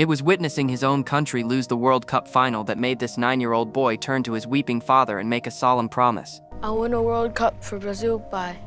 It was witnessing his own country lose the World Cup final that made this 9-year-old boy turn to his weeping father and make a solemn promise. I'll win a World Cup for Brazil by,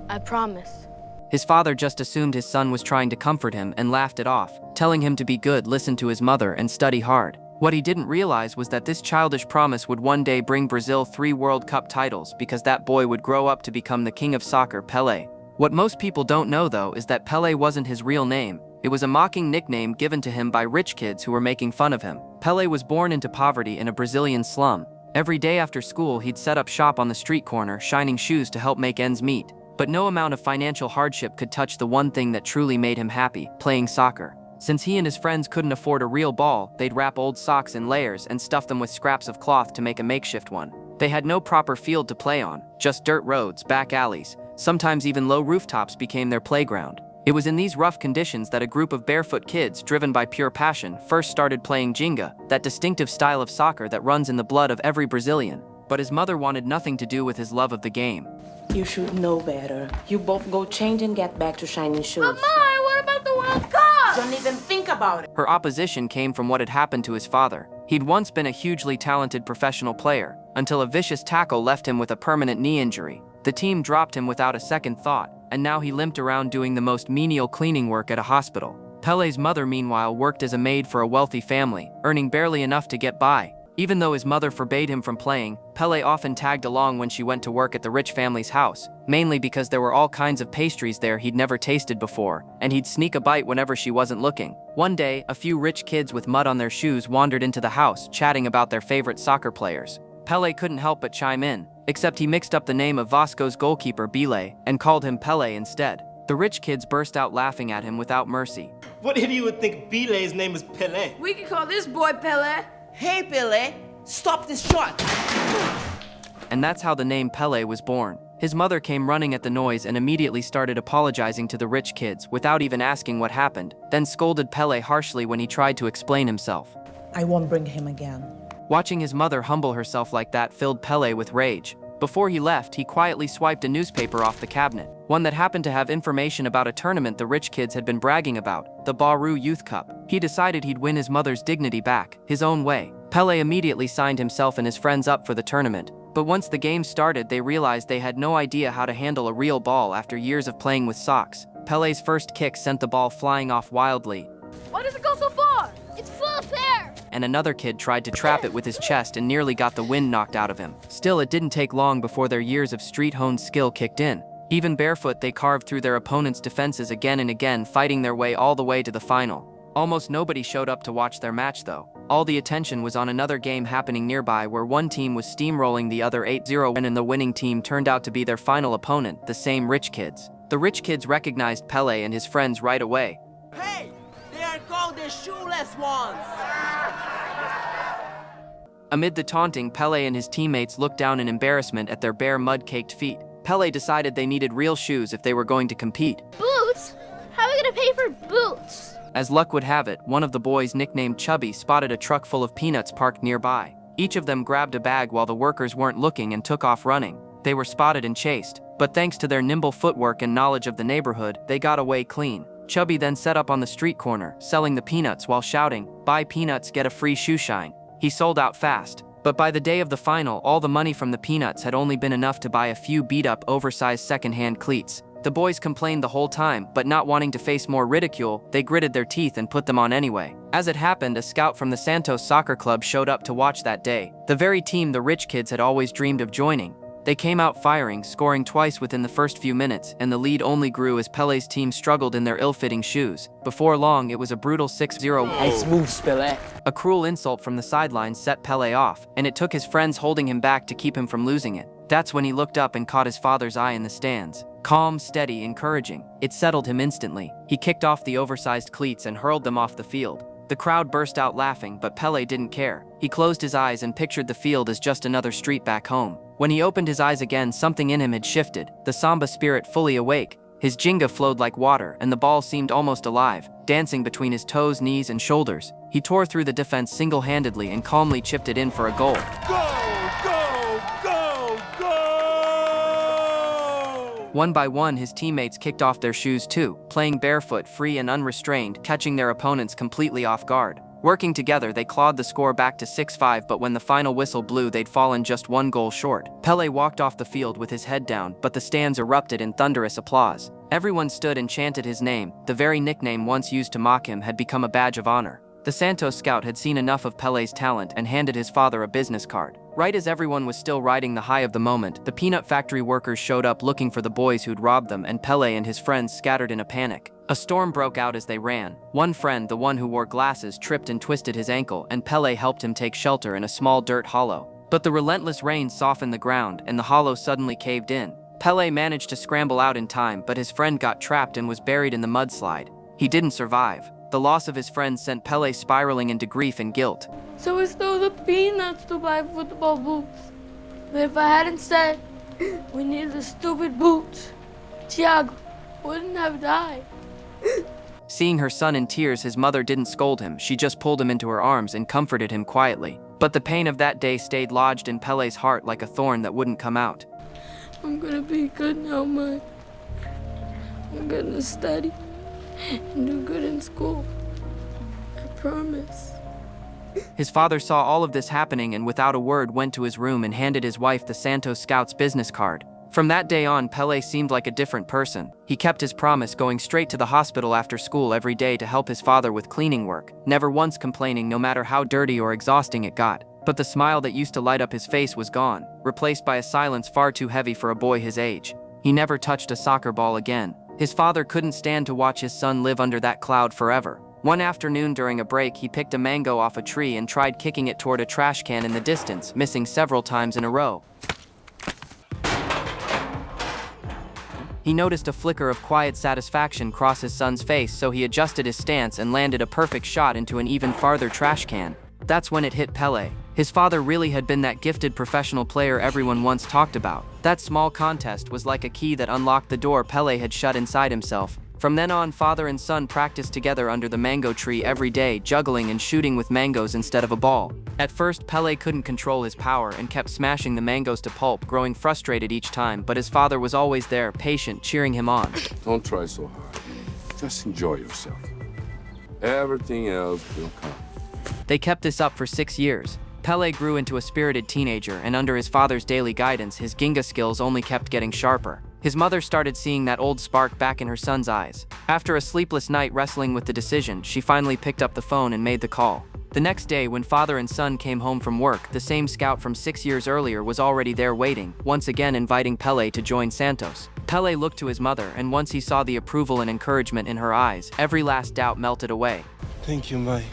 I promise. His father just assumed his son was trying to comfort him and laughed it off, telling him to be good, listen to his mother, and study hard. What he didn't realize was that this childish promise would one day bring Brazil 3 World Cup titles, because that boy would grow up to become the king of soccer, Pelé. What most people don't know though is that Pelé wasn't his real name. It was a mocking nickname given to him by rich kids who were making fun of him. Pelé was born into poverty in a Brazilian slum. Every day after school he'd set up shop on the street corner, shining shoes to help make ends meet. But no amount of financial hardship could touch the one thing that truly made him happy: playing soccer. Since he and his friends couldn't afford a real ball, they'd wrap old socks in layers and stuff them with scraps of cloth to make a makeshift one. They had no proper field to play on, just dirt roads, back alleys. Sometimes even low rooftops became their playground. It was in these rough conditions that a group of barefoot kids, driven by pure passion, first started playing Ginga, that distinctive style of soccer that runs in the blood of every Brazilian. But his mother wanted nothing to do with his love of the game. You should know better. You both go change and get back to shining shoes. But Ma, what about the World Cup? Don't even think about it. Her opposition came from what had happened to his father. He'd once been a hugely talented professional player, until a vicious tackle left him with a permanent knee injury. The team dropped him without a second thought, and now he limped around doing the most menial cleaning work at a hospital. Pelé's mother, meanwhile, worked as a maid for a wealthy family, earning barely enough to get by. Even though his mother forbade him from playing, Pelé often tagged along when she went to work at the rich family's house, mainly because there were all kinds of pastries there he'd never tasted before, and he'd sneak a bite whenever she wasn't looking. One day, a few rich kids with mud on their shoes wandered into the house, chatting about their favorite soccer players. Pelé couldn't help but chime in, except he mixed up the name of Vasco's goalkeeper, Pelé, and called him Pelé instead. The rich kids burst out laughing at him without mercy. What idiot would think Pelé's name is Pelé? We could call this boy Pelé. Hey, Pelé, stop this shot. And that's how the name Pelé was born. His mother came running at the noise and immediately started apologizing to the rich kids without even asking what happened, then scolded Pelé harshly when he tried to explain himself. I won't bring him again. Watching his mother humble herself like that filled Pelé with rage. Before he left, he quietly swiped a newspaper off the cabinet, one that happened to have information about a tournament the rich kids had been bragging about, the Barefoot Youth Cup. He decided he'd win his mother's dignity back, his own way. Pelé immediately signed himself and his friends up for the tournament. But once the game started, they realized they had no idea how to handle a real ball after years of playing with socks. Pelé's first kick sent the ball flying off wildly. Why does it go so far? It's full of air. And another kid tried to trap it with his chest and nearly got the wind knocked out of him. Still, it didn't take long before their years of street-honed skill kicked in. Even barefoot, they carved through their opponent's defenses again and again, fighting their way all the way to the final. Almost nobody showed up to watch their match though. All the attention was on another game happening nearby where one team was steamrolling the other 8-0 and the winning team turned out to be their final opponent, the same rich kids. The rich kids recognized Pelé and his friends right away. Hey, they are called the shoeless ones. Amid the taunting, Pelé and his teammates looked down in embarrassment at their bare mud-caked feet. Pelé decided they needed real shoes if they were going to compete. Boots? How are we gonna pay for boots? As luck would have it, one of the boys, nicknamed Chubby, spotted a truck full of peanuts parked nearby. Each of them grabbed a bag while the workers weren't looking and took off running. They were spotted and chased, but thanks to their nimble footwork and knowledge of the neighborhood, they got away clean. Chubby then set up on the street corner, selling the peanuts while shouting, "Buy peanuts, get a free shoe shine." He sold out fast, but by the day of the final, all the money from the peanuts had only been enough to buy a few beat-up, oversized second-hand cleats. The boys complained the whole time, but not wanting to face more ridicule, they gritted their teeth and put them on anyway. As it happened, a scout from the Santos Soccer Club showed up to watch that day, the very team the rich kids had always dreamed of joining. They came out firing, scoring twice within the first few minutes, and the lead only grew as Pelé's team struggled in their ill-fitting shoes. Before long, it was a brutal 6-0. Nice moves, Pelé. A cruel insult from the sidelines set Pelé off, and it took his friends holding him back to keep him from losing it. That's when he looked up and caught his father's eye in the stands. Calm, steady, encouraging. It settled him instantly. He kicked off the oversized cleats and hurled them off the field. The crowd burst out laughing, but Pelé didn't care. He closed his eyes and pictured the field as just another street back home. When he opened his eyes again, something in him had shifted, the samba spirit fully awake. His Ginga flowed like water, and the ball seemed almost alive, dancing between his toes, knees, and shoulders. He tore through the defense single-handedly and calmly chipped it in for a goal. Go, go, go, go! One by one, his teammates kicked off their shoes too, playing barefoot, free and unrestrained, catching their opponents completely off guard. Working together, they clawed the score back to 6-5, but when the final whistle blew, they'd fallen just one goal short. Pelé walked off the field with his head down, but the stands erupted in thunderous applause. Everyone stood and chanted his name. The very nickname once used to mock him had become a badge of honor. The Santos scout had seen enough of Pelé's talent and handed his father a business card. Right as everyone was still riding the high of the moment, the peanut factory workers showed up looking for the boys who'd robbed them, and Pelé and his friends scattered in a panic. A storm broke out as they ran. One friend, the one who wore glasses, tripped and twisted his ankle, and Pelé helped him take shelter in a small dirt hollow. But the relentless rain softened the ground, and the hollow suddenly caved in. Pelé managed to scramble out in time, but his friend got trapped and was buried in the mudslide. He didn't survive. The loss of his friend sent Pelé spiraling into grief and guilt. So we stole the peanuts to buy football boots. But if I hadn't said we needed the stupid boots, Thiago wouldn't have died. Seeing her son in tears, his mother didn't scold him. She just pulled him into her arms and comforted him quietly. But the pain of that day stayed lodged in Pelé's heart like a thorn that wouldn't come out. I'm gonna be good now, Mike. I'm gonna study and do good in school. I promise. His father saw all of this happening and without a word went to his room and handed his wife the Santos Scouts business card. From that day on, Pelé seemed like a different person. He kept his promise, going straight to the hospital after school every day to help his father with cleaning work, never once complaining no matter how dirty or exhausting it got. But the smile that used to light up his face was gone, replaced by a silence far too heavy for a boy his age. He never touched a soccer ball again. His father couldn't stand to watch his son live under that cloud forever. One afternoon during a break, he picked a mango off a tree and tried kicking it toward a trash can in the distance, missing several times in a row. He noticed a flicker of quiet satisfaction cross his son's face, so he adjusted his stance and landed a perfect shot into an even farther trash can. That's when it hit Pelé. His father really had been that gifted professional player everyone once talked about. That small contest was like a key that unlocked the door Pelé had shut inside himself. From then on, father and son practiced together under the mango tree every day, juggling and shooting with mangoes instead of a ball. At first, Pelé couldn't control his power and kept smashing the mangoes to pulp, growing frustrated each time, but his father was always there, patient, cheering him on. Don't try so hard. Just enjoy yourself. Everything else will come. They kept this up for 6 years. Pelé grew into a spirited teenager, and under his father's daily guidance, his Ginga skills only kept getting sharper. His mother started seeing that old spark back in her son's eyes. After a sleepless night wrestling with the decision, she finally picked up the phone and made the call. The next day, when father and son came home from work, the same scout from 6 years earlier was already there waiting, once again inviting Pelé to join Santos. Pelé looked to his mother, and once he saw the approval and encouragement in her eyes, every last doubt melted away. Thank you, Mike.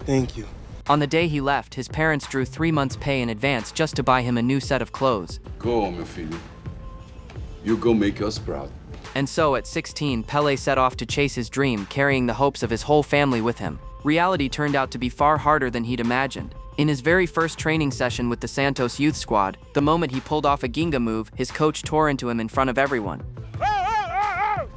Thank you. On the day he left, his parents drew 3 months' pay in advance just to buy him a new set of clothes. Go, meu filho. You go make us proud. And so, at 16, Pelé set off to chase his dream, carrying the hopes of his whole family with him. Reality turned out to be far harder than he'd imagined. In his very first training session with the Santos youth squad, the moment he pulled off a Ginga move, his coach tore into him in front of everyone. Oh!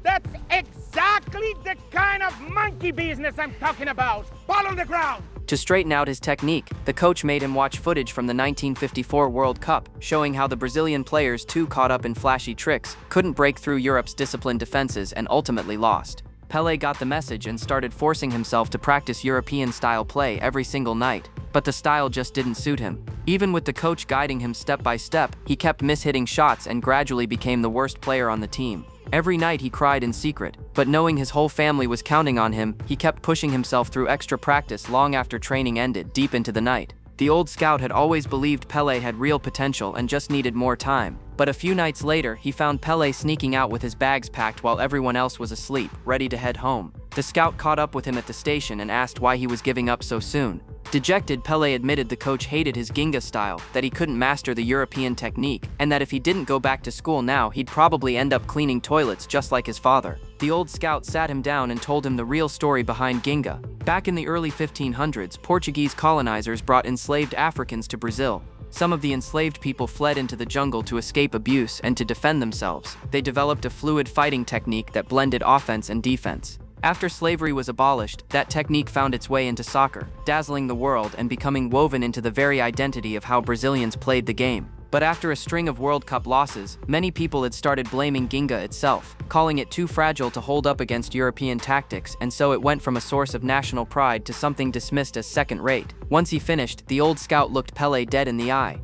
That's exactly the kind of monkey business I'm talking about. Ball on the ground. To straighten out his technique, the coach made him watch footage from the 1954 World Cup, showing how the Brazilian players, too caught up in flashy tricks, couldn't break through Europe's disciplined defenses and ultimately lost. Pelé got the message and started forcing himself to practice European-style play every single night, but the style just didn't suit him. Even with the coach guiding him step by step, he kept mishitting shots and gradually became the worst player on the team. Every night he cried in secret, but knowing his whole family was counting on him, he kept pushing himself through extra practice long after training ended, deep into the night. The old scout had always believed Pelé had real potential and just needed more time. But a few nights later, he found Pelé sneaking out with his bags packed while everyone else was asleep, ready to head home. The scout caught up with him at the station and asked why he was giving up so soon. Dejected, Pelé admitted the coach hated his Ginga style, that he couldn't master the European technique, and that if he didn't go back to school now, he'd probably end up cleaning toilets just like his father. The old scout sat him down and told him the real story behind Ginga. Back in the early 1500s, Portuguese colonizers brought enslaved Africans to Brazil. Some of the enslaved people fled into the jungle to escape abuse and to defend themselves. They developed a fluid fighting technique that blended offense and defense. After slavery was abolished, that technique found its way into soccer, dazzling the world and becoming woven into the very identity of how Brazilians played the game. But after a string of World Cup losses, many people had started blaming Ginga itself, calling it too fragile to hold up against European tactics, and so it went from a source of national pride to something dismissed as second-rate. Once he finished, the old scout looked Pelé dead in the eye.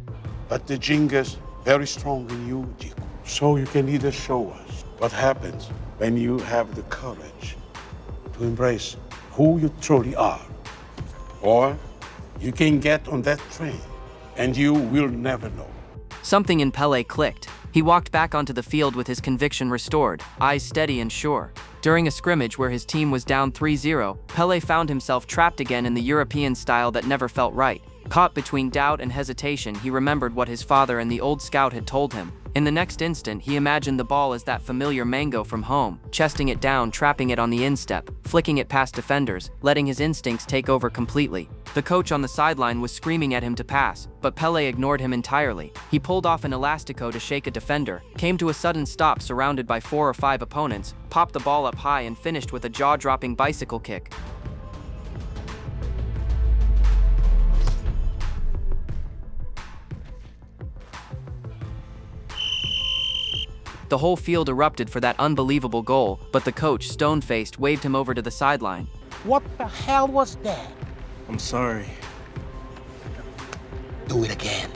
But the Ginga's very strong in you, Chico. So you can either show us what happens when you have the courage to embrace who you truly are, or you can get on that train and you will never know. Something in Pelé clicked. He walked back onto the field with his conviction restored, eyes steady and sure. During a scrimmage where his team was down 3-0, Pelé found himself trapped again in the European style that never felt right. Caught between doubt and hesitation, he remembered what his father and the old scout had told him. In the next instant, he imagined the ball as that familiar mango from home, chesting it down, trapping it on the instep, flicking it past defenders, letting his instincts take over completely. The coach on the sideline was screaming at him to pass, but Pelé ignored him entirely. He pulled off an elastico to shake a defender, came to a sudden stop surrounded by 4 or 5 opponents, popped the ball up high and finished with a jaw-dropping bicycle kick. The whole field erupted for that unbelievable goal, but the coach, stone-faced, waved him over to the sideline. What the hell was that? I'm sorry. Do it again.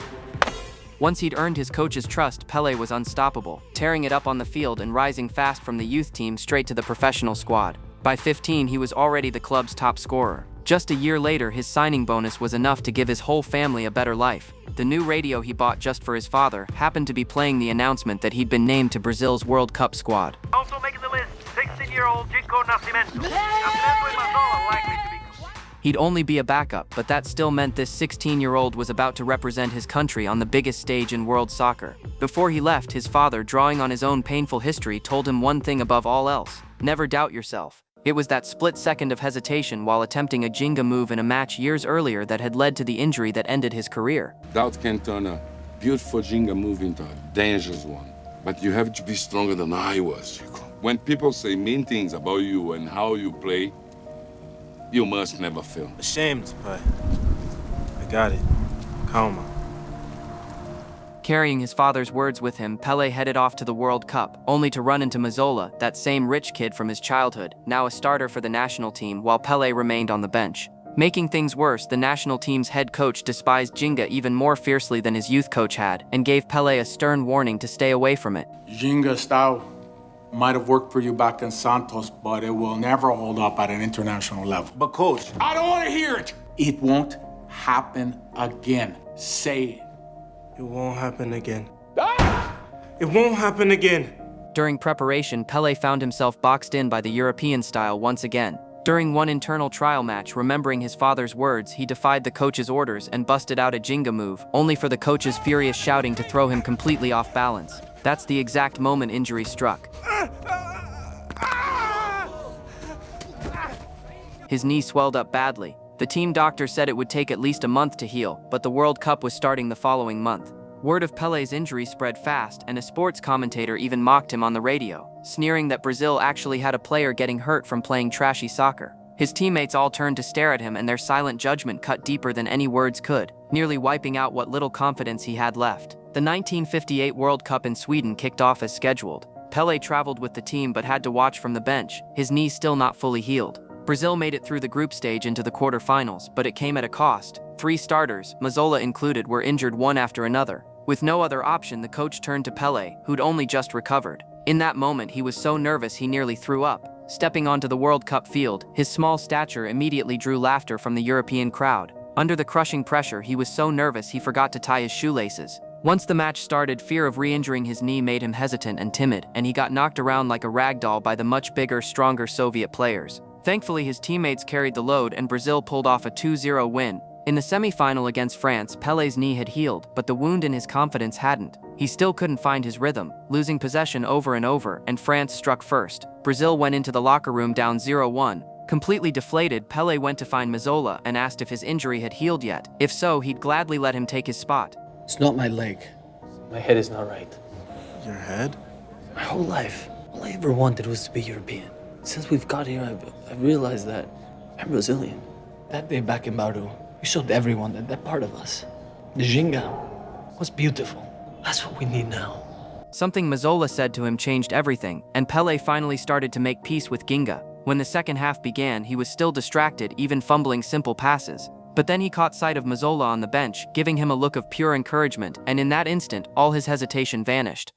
Once he'd earned his coach's trust, Pelé was unstoppable, tearing it up on the field and rising fast from the youth team straight to the professional squad. By 15, he was already the club's top scorer. Just a year later, his signing bonus was enough to give his whole family a better life. The new radio he bought just for his father happened to be playing the announcement that he'd been named to Brazil's World Cup squad. Also making the list, 16-year-old Ginga Nascimento. Nascimento and Mazzola likely to be... He'd only be a backup, but that still meant this 16-year-old was about to represent his country on the biggest stage in world soccer. Before he left, his father, drawing on his own painful history, told him one thing above all else: never doubt yourself. It was that split second of hesitation while attempting a Ginga move in a match years earlier that had led to the injury that ended his career. Doubt can turn a beautiful Ginga move into a dangerous one. But you have to be stronger than I was, Chico. When people say mean things about you and how you play, you must never fail. Ashamed, but I got it. Calma. Carrying his father's words with him, Pelé headed off to the World Cup, only to run into Mazzola, that same rich kid from his childhood, now a starter for the national team, while Pelé remained on the bench. Making things worse, the national team's head coach despised Ginga even more fiercely than his youth coach had, and gave Pelé a stern warning to stay away from it. Ginga style might have worked for you back in Santos, but it will never hold up at an international level. But coach, I don't want to hear it! It won't happen again. Say it. It won't happen again. It won't happen again. During preparation, Pelé found himself boxed in by the European style once again. During one internal trial match, remembering his father's words, he defied the coach's orders and busted out a Ginga move, only for the coach's furious shouting to throw him completely off balance. That's the exact moment injury struck. His knee swelled up badly. The team doctor said it would take at least a month to heal, but the World Cup was starting the following month. Word of Pelé's injury spread fast, and a sports commentator even mocked him on the radio, sneering that Brazil actually had a player getting hurt from playing trashy soccer. His teammates all turned to stare at him, and their silent judgment cut deeper than any words could, nearly wiping out what little confidence he had left. The 1958 World Cup in Sweden kicked off as scheduled. Pelé traveled with the team but had to watch from the bench, his knee still not fully healed. Brazil made it through the group stage into the quarterfinals, but it came at a cost. 3 starters, Mazzola included, were injured one after another. With no other option, the coach turned to Pelé, who'd only just recovered. In that moment, he was so nervous he nearly threw up. Stepping onto the World Cup field, his small stature immediately drew laughter from the European crowd. Under the crushing pressure, he was so nervous he forgot to tie his shoelaces. Once the match started, fear of re-injuring his knee made him hesitant and timid, and he got knocked around like a rag doll by the much bigger, stronger Soviet players. Thankfully, his teammates carried the load and Brazil pulled off a 2-0 win. In the semi-final against France, Pelé's knee had healed, but the wound in his confidence hadn't. He still couldn't find his rhythm, losing possession over and over, and France struck first. Brazil went into the locker room down 0-1. Completely deflated, Pelé went to find Mazzola and asked if his injury had healed yet. If so, he'd gladly let him take his spot. It's not my leg. My head is not right. Your head? My whole life, all I ever wanted was to be European. Since we've got here, I've realized that I'm Brazilian. That day back in Baru, we showed everyone that part of us, the Ginga, was beautiful. That's what we need now. Something Mazzola said to him changed everything, and Pelé finally started to make peace with Ginga. When the second half began, he was still distracted, even fumbling simple passes. But then he caught sight of Mazzola on the bench, giving him a look of pure encouragement, and in that instant, all his hesitation vanished.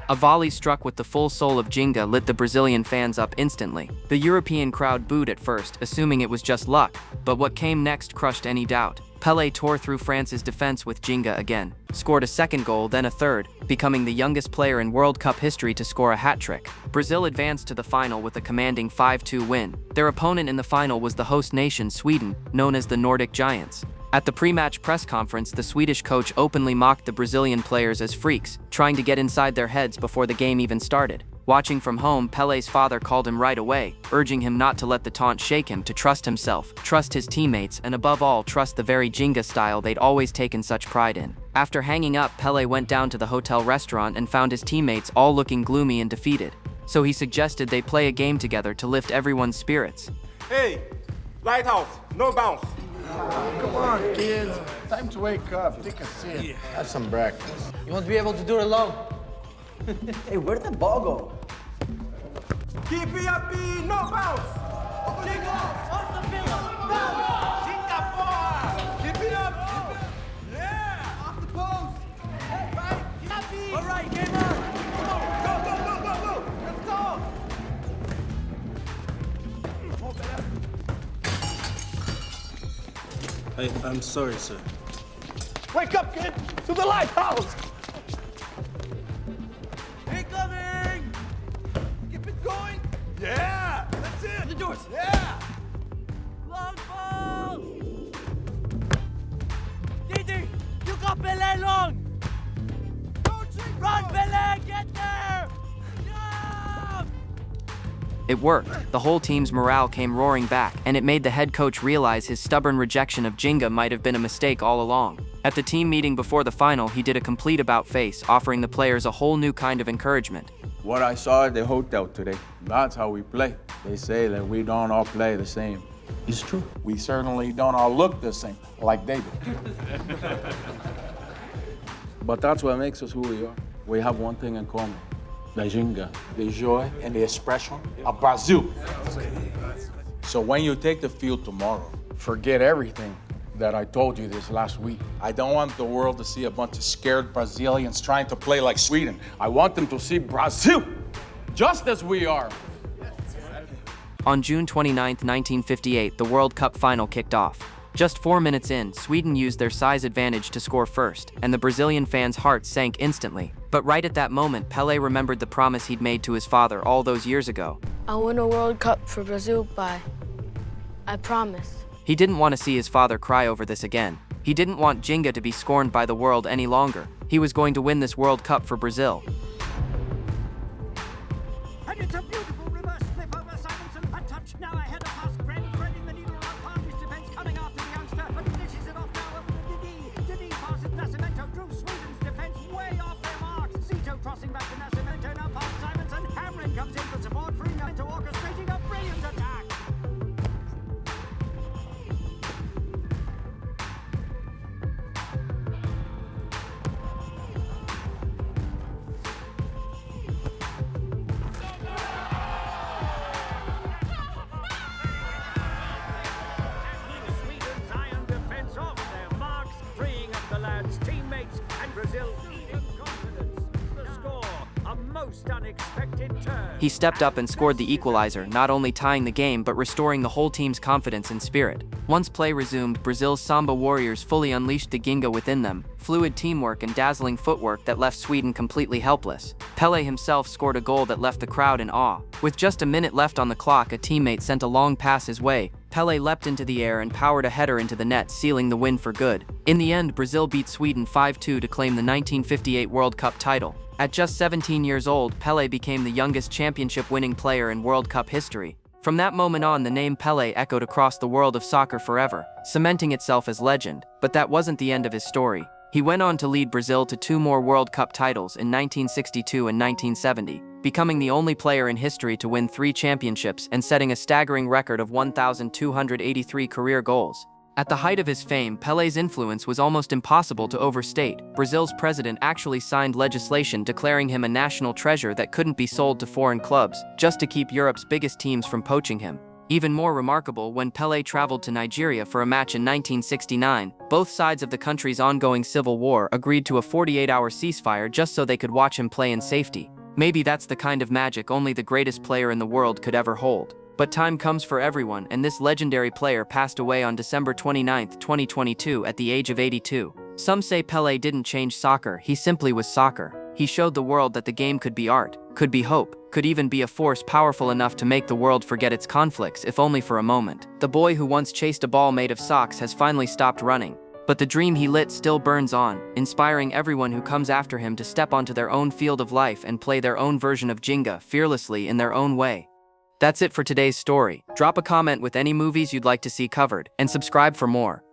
A volley struck with the full soul of Ginga lit the Brazilian fans up instantly. The European crowd booed at first, assuming it was just luck, but what came next crushed any doubt. Pelé tore through France's defense with Ginga again, scored a second goal, then a third, becoming the youngest player in World Cup history to score a hat-trick. Brazil advanced to the final with a commanding 5-2 win. Their opponent in the final was the host nation, Sweden, known as the Nordic Giants. At the pre-match press conference, the Swedish coach openly mocked the Brazilian players as freaks, trying to get inside their heads before the game even started. Watching from home, Pelé's father called him right away, urging him not to let the taunt shake him, to trust himself, trust his teammates, and above all, trust the very Ginga style they'd always taken such pride in. After hanging up, Pelé went down to the hotel restaurant and found his teammates all looking gloomy and defeated. So he suggested they play a game together to lift everyone's spirits. Hey, lighthouse, no bounce. Come on, kids. Time to wake up, take a seat, have some breakfast. You won't be able to do it alone. Hey, where'd the ball go? Keep it up, no bounce. Ginga, off the pillow. Ginga, boy. Keep it up. Yeah, off the post. Hey, right, keep it. All right, game on. Come on, go. Let's go. I'm sorry, sir. Wake up, kid! To the lighthouse! Incoming! Keep it going! Yeah! That's it! The doors! Yeah! Long ball! Didi! You got Pelé long! Run, Pelé! Get there! Jump! It worked. The whole team's morale came roaring back, and it made the head coach realize his stubborn rejection of Ginga might have been a mistake all along. At the team meeting before the final, he did a complete about-face, offering the players a whole new kind of encouragement. What I saw at the hotel today, that's how we play. They say that we don't all play the same. It's true. We certainly don't all look the same, like they do. But that's what makes us who we are. We have one thing in common. The Ginga, the joy, and the expression of Brazil. So when you take the field tomorrow, forget everything that I told you this last week. I don't want the world to see a bunch of scared Brazilians trying to play like Sweden. I want them to see Brazil, just as we are. On June 29, 1958, the World Cup final kicked off. Just 4 minutes in, Sweden used their size advantage to score first, and the Brazilian fans' hearts sank instantly. But right at that moment, Pelé remembered the promise he'd made to his father all those years ago. I'll win a World Cup for Brazil I promise. He didn't want to see his father cry over this again. He didn't want Ginga to be scorned by the world any longer. He was going to win this World Cup for Brazil. And it's a beautiful reverse flip over Simonson. A touch now ahead of pass. Threading the needle around Party's defense, coming after the youngster. But he dishes it off now over to Didi. Didi passes Nascimento. Drew Sweden's defense way off their marks. Zito crossing back to Nascimento. Now past Simonson. Hammering comes in for support. Freeing up into orchestrating a brilliant attack. He stepped up and scored the equalizer, not only tying the game but restoring the whole team's confidence and spirit. Once play resumed, Brazil's Samba warriors fully unleashed the Ginga within them, fluid teamwork and dazzling footwork that left Sweden completely helpless. Pelé himself scored a goal that left the crowd in awe. With just a minute left on the clock, a teammate sent a long pass his way. Pelé leapt into the air and powered a header into the net, sealing the win for good. In the end, Brazil beat Sweden 5-2 to claim the 1958 World Cup title. At just 17 years old, Pelé became the youngest championship-winning player in World Cup history. From that moment on, the name Pelé echoed across the world of soccer forever, cementing itself as legend. But that wasn't the end of his story. He went on to lead Brazil to 2 more World Cup titles in 1962 and 1970, becoming the only player in history to win 3 championships and setting a staggering record of 1,283 career goals. At the height of his fame, Pelé's influence was almost impossible to overstate. Brazil's president actually signed legislation declaring him a national treasure that couldn't be sold to foreign clubs, just to keep Europe's biggest teams from poaching him. Even more remarkable, when Pelé traveled to Nigeria for a match in 1969, both sides of the country's ongoing civil war agreed to a 48-hour ceasefire just so they could watch him play in safety. Maybe that's the kind of magic only the greatest player in the world could ever hold. But time comes for everyone, and this legendary player passed away on December 29, 2022 at the age of 82. Some say Pelé didn't change soccer, he simply was soccer. He showed the world that the game could be art, could be hope, could even be a force powerful enough to make the world forget its conflicts, if only for a moment. The boy who once chased a ball made of socks has finally stopped running. But the dream he lit still burns on, inspiring everyone who comes after him to step onto their own field of life and play their own version of Ginga fearlessly in their own way. That's it for today's story. Drop a comment with any movies you'd like to see covered, and subscribe for more.